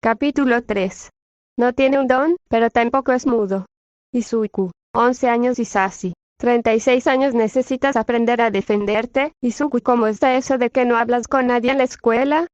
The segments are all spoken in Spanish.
Capítulo 3. No tiene un don, pero tampoco es mudo. Izuku, 11 años. Hisashi, 36 años. Necesitas aprender a defenderte. Izuku, ¿cómo está eso de que no hablas con nadie en la escuela?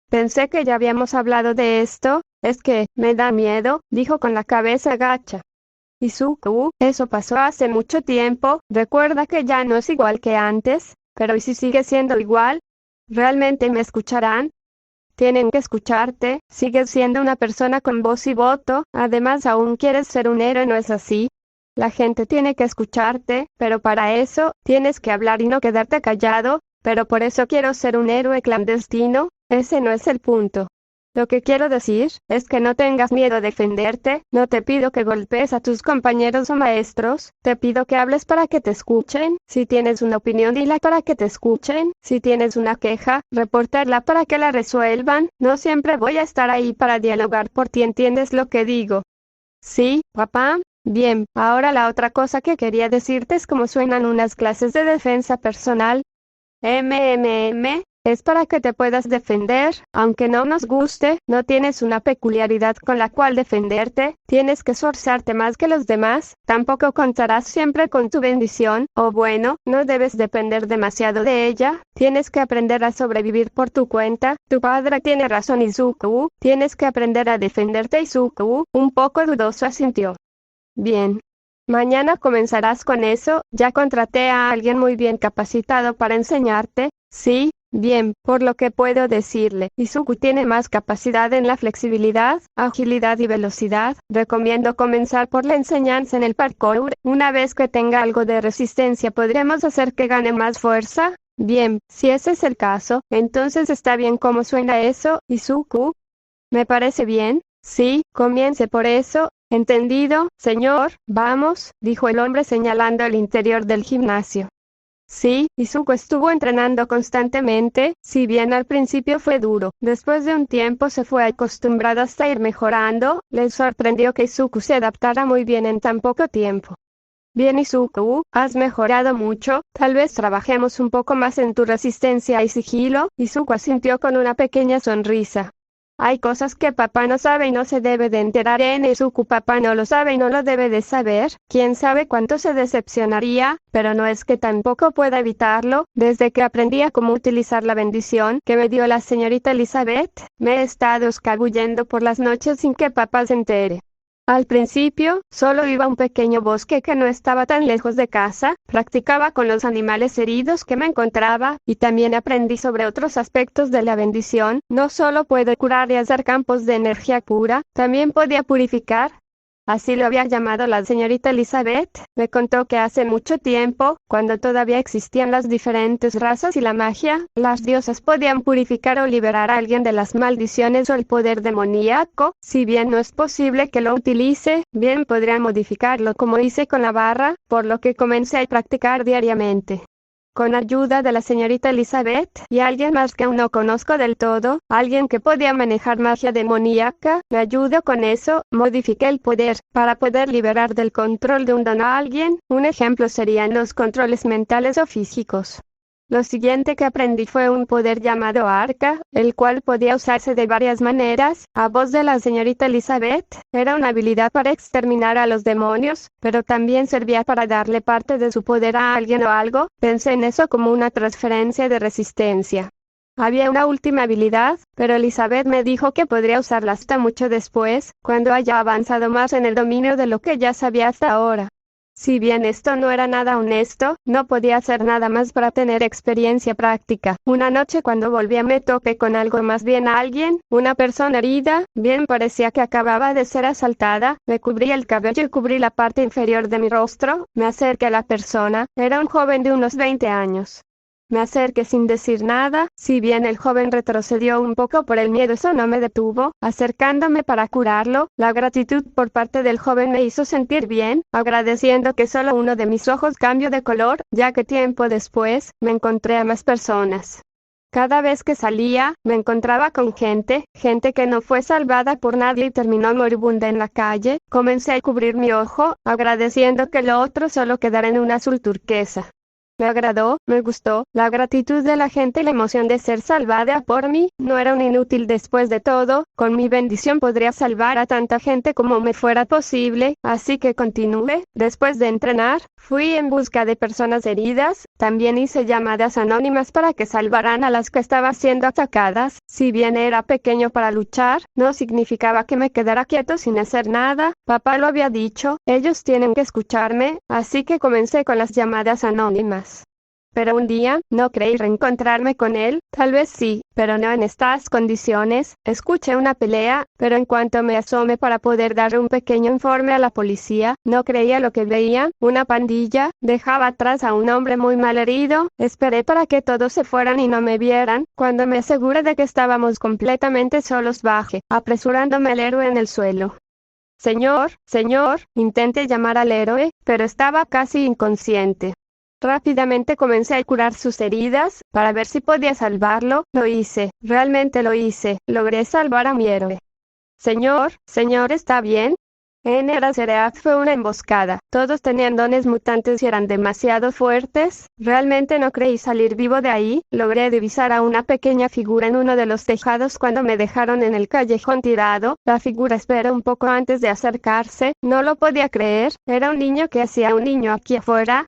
Pensé que ya habíamos hablado de esto. Es que, me da miedo, dijo con la cabeza gacha. Izuku, eso pasó hace mucho tiempo. Recuerda que ya no es igual que antes. Pero ¿y si sigue siendo igual? ¿Realmente me escucharán? Tienen que escucharte, sigues siendo una persona con voz y voto, además aún quieres ser un héroe, ¿no es así? La gente tiene que escucharte, pero para eso, tienes que hablar y no quedarte callado, pero por eso quiero ser un héroe clandestino, ese no es el punto. Lo que quiero decir, es que no tengas miedo a defenderte, no te pido que golpees a tus compañeros o maestros, te pido que hables para que te escuchen, si tienes una opinión dila para que te escuchen, si tienes una queja, reportarla para que la resuelvan, no siempre voy a estar ahí para dialogar por ti, ¿entiendes lo que digo? Sí, papá. Bien, ahora la otra cosa que quería decirte es cómo suenan unas clases de defensa personal. Es para que te puedas defender, aunque no nos guste, no tienes una peculiaridad con la cual defenderte, tienes que esforzarte más que los demás, tampoco contarás siempre con tu bendición, o bueno, no debes depender demasiado de ella, tienes que aprender a sobrevivir por tu cuenta, tu padre tiene razón Izuku, tienes que aprender a defenderte Izuku, un poco dudoso asintió. Bien. Mañana comenzarás con eso, ya contraté a alguien muy bien capacitado para enseñarte, sí. Bien, por lo que puedo decirle, Izuku tiene más capacidad en la flexibilidad, agilidad y velocidad. Recomiendo comenzar por la enseñanza en el parkour. Una vez que tenga algo de resistencia podremos hacer que gane más fuerza. Bien, si ese es el caso, entonces está bien cómo suena eso, Izuku. ¿Me parece bien? Sí, comience por eso. Entendido, señor. Vamos, dijo el hombre señalando el interior del gimnasio. Sí, Izuku estuvo entrenando constantemente, si bien al principio fue duro, después de un tiempo se fue acostumbrado hasta ir mejorando, le sorprendió que Izuku se adaptara muy bien en tan poco tiempo. Bien Izuku, has mejorado mucho, tal vez trabajemos un poco más en tu resistencia y sigilo. Izuku asintió con una pequeña sonrisa. Hay cosas que papá no sabe y no se debe de enterar en Izuku. Papá no lo sabe y no lo debe de saber. Quién sabe cuánto se decepcionaría, pero no es que tampoco pueda evitarlo. Desde que aprendí a cómo utilizar la bendición que me dio la señorita Elizabeth, me he estado escabullendo por las noches sin que papá se entere. Al principio, solo iba a un pequeño bosque que no estaba tan lejos de casa, practicaba con los animales heridos que me encontraba, y también aprendí sobre otros aspectos de la bendición. No solo puedo curar y hacer campos de energía pura, también podía purificar. Así lo había llamado la señorita Elizabeth. Me contó que hace mucho tiempo, cuando todavía existían las diferentes razas y la magia, las diosas podían purificar o liberar a alguien de las maldiciones o el poder demoníaco. Si bien no es posible que lo utilice, bien podría modificarlo como hice con la barra, por lo que comencé a practicar diariamente. Con ayuda de la señorita Elizabeth y alguien más que aún no conozco del todo, alguien que podía manejar magia demoníaca, me ayudó con eso, modifiqué el poder, para poder liberar del control de un don a alguien. Un ejemplo serían los controles mentales o físicos. Lo siguiente que aprendí fue un poder llamado arca, el cual podía usarse de varias maneras. A voz de la señorita Elizabeth, era una habilidad para exterminar a los demonios, pero también servía para darle parte de su poder a alguien o algo. Pensé en eso como una transferencia de resistencia. Había una última habilidad, pero Elizabeth me dijo que podría usarla hasta mucho después, cuando haya avanzado más en el dominio de lo que ya sabía hasta ahora. Si bien esto no era nada honesto, no podía hacer nada más para tener experiencia práctica. Una noche cuando volví me topé con algo, más bien a alguien, una persona herida, bien parecía que acababa de ser asaltada. Me cubrí el cabello y cubrí la parte inferior de mi rostro, me acerqué a la persona, era un joven de unos 20 años. Me acerqué sin decir nada, si bien el joven retrocedió un poco por el miedo, eso no me detuvo, acercándome para curarlo. La gratitud por parte del joven me hizo sentir bien, agradeciendo que solo uno de mis ojos cambió de color, ya que tiempo después, me encontré a más personas. Cada vez que salía, me encontraba con gente que no fue salvada por nadie y terminó moribunda en la calle. Comencé a cubrir mi ojo, agradeciendo que lo otro solo quedara en un azul turquesa. Me agradó, me gustó, la gratitud de la gente y la emoción de ser salvada por mí, no era un inútil después de todo, con mi bendición podría salvar a tanta gente como me fuera posible, así que continué. Después de entrenar, fui en busca de personas heridas, también hice llamadas anónimas para que salvaran a las que estaban siendo atacadas. Si bien era pequeño para luchar, no significaba que me quedara quieto sin hacer nada. Papá lo había dicho, ellos tienen que escucharme, así que comencé con las llamadas anónimas. Pero un día, no creí reencontrarme con él, tal vez sí, pero no en estas condiciones. Escuché una pelea, pero en cuanto me asomé para poder dar un pequeño informe a la policía, no creía lo que veía, una pandilla, dejaba atrás a un hombre muy mal herido, esperé para que todos se fueran y no me vieran, cuando me aseguré de que estábamos completamente solos bajé, apresurándome al héroe en el suelo. Señor, intenté llamar al héroe, pero estaba casi inconsciente. Rápidamente comencé a curar sus heridas, para ver si podía salvarlo. Lo hice, realmente lo hice, logré salvar a mi héroe. Señor, ¿está bien? En Eraserhead fue una emboscada. Todos tenían dones mutantes y eran demasiado fuertes. Realmente no creí salir vivo de ahí. Logré divisar a una pequeña figura en uno de los tejados cuando me dejaron en el callejón tirado. La figura esperó un poco antes de acercarse. No lo podía creer. Era un niño. ¿Qué hacía un niño aquí afuera?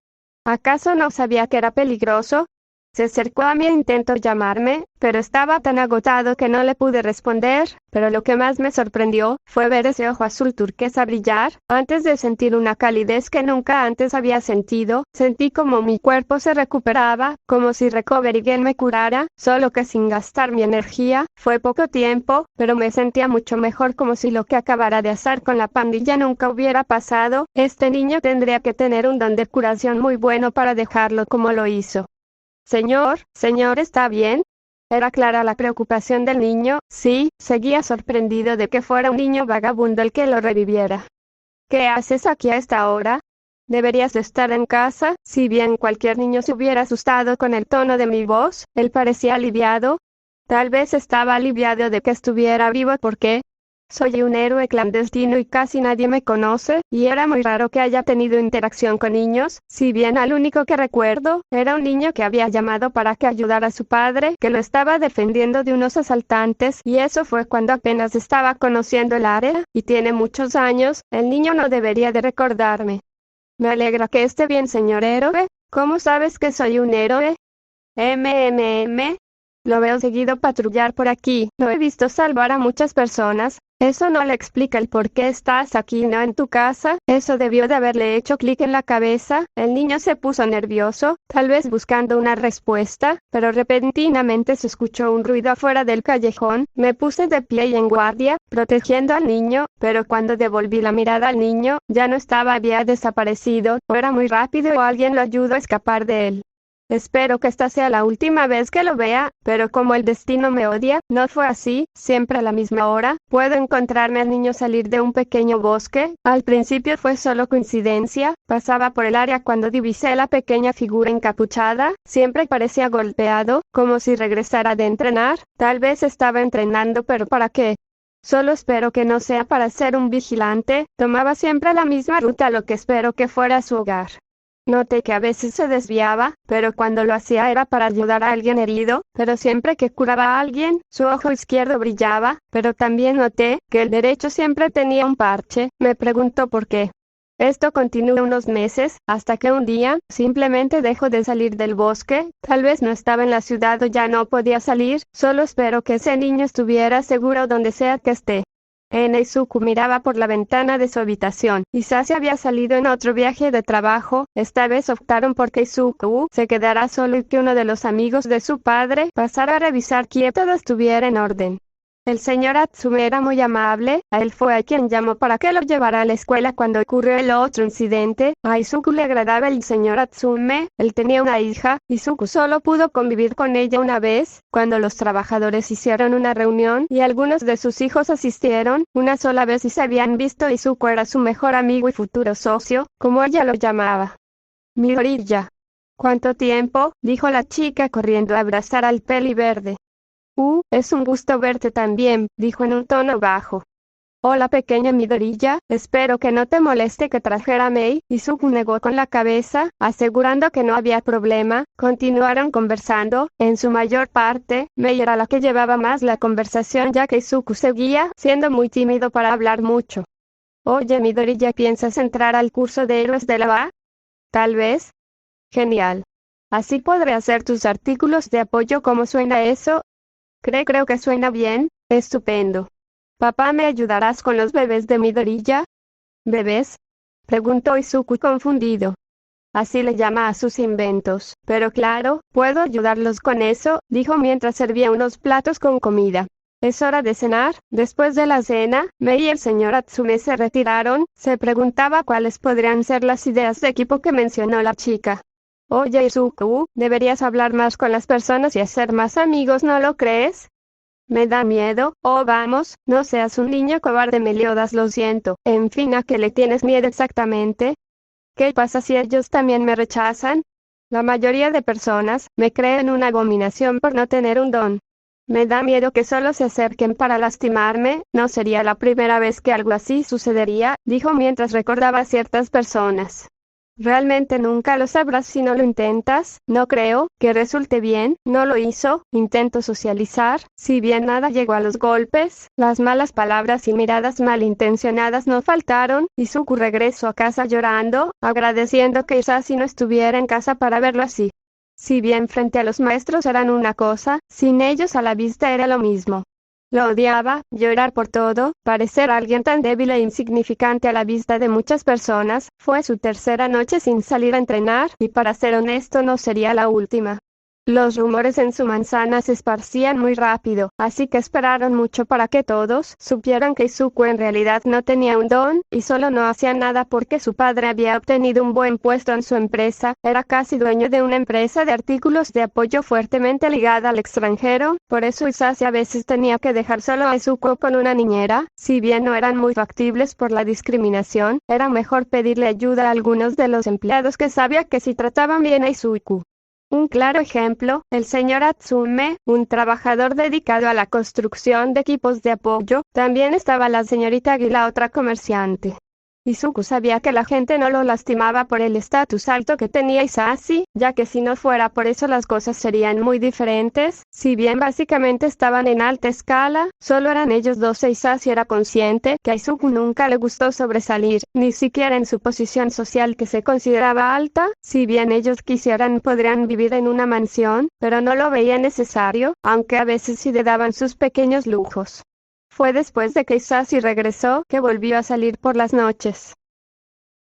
¿Acaso no sabía que era peligroso? Se acercó a mí e intentó llamarme, pero estaba tan agotado que no le pude responder. Pero lo que más me sorprendió fue ver ese ojo azul turquesa brillar. Antes de sentir una calidez que nunca antes había sentido, sentí como mi cuerpo se recuperaba, como si Recovery Game me curara, solo que sin gastar mi energía. Fue poco tiempo, pero me sentía mucho mejor, como si lo que acabara de hacer con la pandilla nunca hubiera pasado. Este niño tendría que tener un don de curación muy bueno para dejarlo como lo hizo. Señor, ¿está bien? Era clara la preocupación del niño. Sí, seguía sorprendido de que fuera un niño vagabundo el que lo reviviera. ¿Qué haces aquí a esta hora? Deberías de estar en casa. Si bien cualquier niño se hubiera asustado con el tono de mi voz, él parecía aliviado. Tal vez estaba aliviado de que estuviera vivo porque soy un héroe clandestino y casi nadie me conoce, y era muy raro que haya tenido interacción con niños, si bien al único que recuerdo, era un niño que había llamado para que ayudara a su padre, que lo estaba defendiendo de unos asaltantes, y eso fue cuando apenas estaba conociendo el área, y tiene muchos años. El niño no debería de recordarme. Me alegra que esté bien, señor héroe. ¿Cómo sabes que soy un héroe? Lo veo seguido patrullar por aquí. Lo he visto salvar a muchas personas. Eso no le explica el por qué estás aquí y no en tu casa. Eso debió de haberle hecho clic en la cabeza. El niño se puso nervioso, tal vez buscando una respuesta, pero repentinamente se escuchó un ruido afuera del callejón. Me puse de pie y en guardia, protegiendo al niño, pero cuando devolví la mirada al niño, ya no estaba, había desaparecido, o era muy rápido o alguien lo ayudó a escapar de él. Espero que esta sea la última vez que lo vea, pero como el destino me odia, no fue así. Siempre a la misma hora, puedo encontrarme al niño salir de un pequeño bosque. Al principio fue solo coincidencia, pasaba por el área cuando divisé la pequeña figura encapuchada. Siempre parecía golpeado, como si regresara de entrenar. Tal vez estaba entrenando, pero ¿para qué? Solo espero que no sea para ser un vigilante. Tomaba siempre la misma ruta, lo que espero que fuera su hogar. Noté que a veces se desviaba, pero cuando lo hacía era para ayudar a alguien herido, pero siempre que curaba a alguien, su ojo izquierdo brillaba, pero también noté que el derecho siempre tenía un parche. Me preguntó por qué. Esto continuó unos meses, hasta que un día, simplemente dejó de salir del bosque. Tal vez no estaba en la ciudad o ya no podía salir. Solo espero que ese niño estuviera seguro donde sea que esté. Izuku miraba por la ventana de su habitación. Isashi había salido en otro viaje de trabajo. Esta vez optaron por que Izuku se quedara solo y que uno de los amigos de su padre pasara a revisar que todo estuviera en orden. El señor Atsume era muy amable. A él fue a quien llamó para que lo llevara a la escuela cuando ocurrió el otro incidente. A Izuku le agradaba el señor Atsume. Él tenía una hija. Izuku solo pudo convivir con ella una vez, cuando los trabajadores hicieron una reunión y algunos de sus hijos asistieron. Una sola vez y se habían visto. Izuku era su mejor amigo y futuro socio, como ella lo llamaba. Mi orilla. ¿Cuánto tiempo?, dijo la chica corriendo a abrazar al peli verde. Es un gusto verte también, dijo en un tono bajo. Hola pequeña Midoriya, espero que no te moleste que trajera a Mei. Izuku negó con la cabeza, asegurando que no había problema. Continuaron conversando. En su mayor parte, Mei era la que llevaba más la conversación ya que Izuku seguía siendo muy tímido para hablar mucho. Oye Midoriya, ¿piensas entrar al curso de héroes de la UA? Tal vez. Genial. Así podré hacer tus artículos de apoyo. ¿Cómo suena eso? Creo que suena bien. Estupendo. Papá, ¿me ayudarás con los bebés de Midoriya? ¿Bebés? Preguntó Izuku confundido. Así le llama a sus inventos. Pero claro, puedo ayudarlos con eso, dijo mientras servía unos platos con comida. Es hora de cenar. Después de la cena, Mei y el señor Atsume se retiraron. Se preguntaba cuáles podrían ser las ideas de equipo que mencionó la chica. Oye Izuku, deberías hablar más con las personas y hacer más amigos, ¿no lo crees? Me da miedo. Oh vamos, no seas un niño cobarde Meliodas, lo siento. En fin, ¿a qué le tienes miedo exactamente? ¿Qué pasa si ellos también me rechazan? La mayoría de personas me creen una abominación por no tener un don. Me da miedo que solo se acerquen para lastimarme. No sería la primera vez que algo así sucedería, dijo mientras recordaba a ciertas personas. Realmente nunca lo sabrás si no lo intentas. No creo que resulte bien. No lo hizo. Intentó socializar. Si bien nada llegó a los golpes, las malas palabras y miradas malintencionadas no faltaron. Izuku regresó a casa llorando, agradeciendo que Isashi no estuviera en casa para verlo así. Si bien frente a los maestros eran una cosa, sin ellos a la vista era lo mismo. Lo odiaba, llorar por todo, parecer alguien tan débil e insignificante a la vista de muchas personas. Fue su tercera noche sin salir a entrenar, y para ser honesto no sería la última. Los rumores en su manzana se esparcían muy rápido, así que esperaron mucho para que todos supieran que Izuku en realidad no tenía un don, y solo no hacía nada porque su padre había obtenido un buen puesto en su empresa. Era casi dueño de una empresa de artículos de apoyo fuertemente ligada al extranjero, por eso Isashi a veces tenía que dejar solo a Izuku con una niñera. Si bien no eran muy factibles por la discriminación, era mejor pedirle ayuda a algunos de los empleados que sabía que si trataban bien a Izuku. Un claro ejemplo, el señor Atsume, un trabajador dedicado a la construcción de equipos de apoyo. También estaba la señorita Aguila, otra comerciante. Izuku sabía que la gente no lo lastimaba por el estatus alto que tenía Isashi, ya que si no fuera por eso las cosas serían muy diferentes. Si bien básicamente estaban en alta escala, solo eran ellos dos e Isashi era consciente que a Izuku nunca le gustó sobresalir, ni siquiera en su posición social que se consideraba alta. Si bien ellos quisieran podrían vivir en una mansión, pero no lo veía necesario, aunque a veces sí le daban sus pequeños lujos. Fue después de que Isashi regresó que volvió a salir por las noches.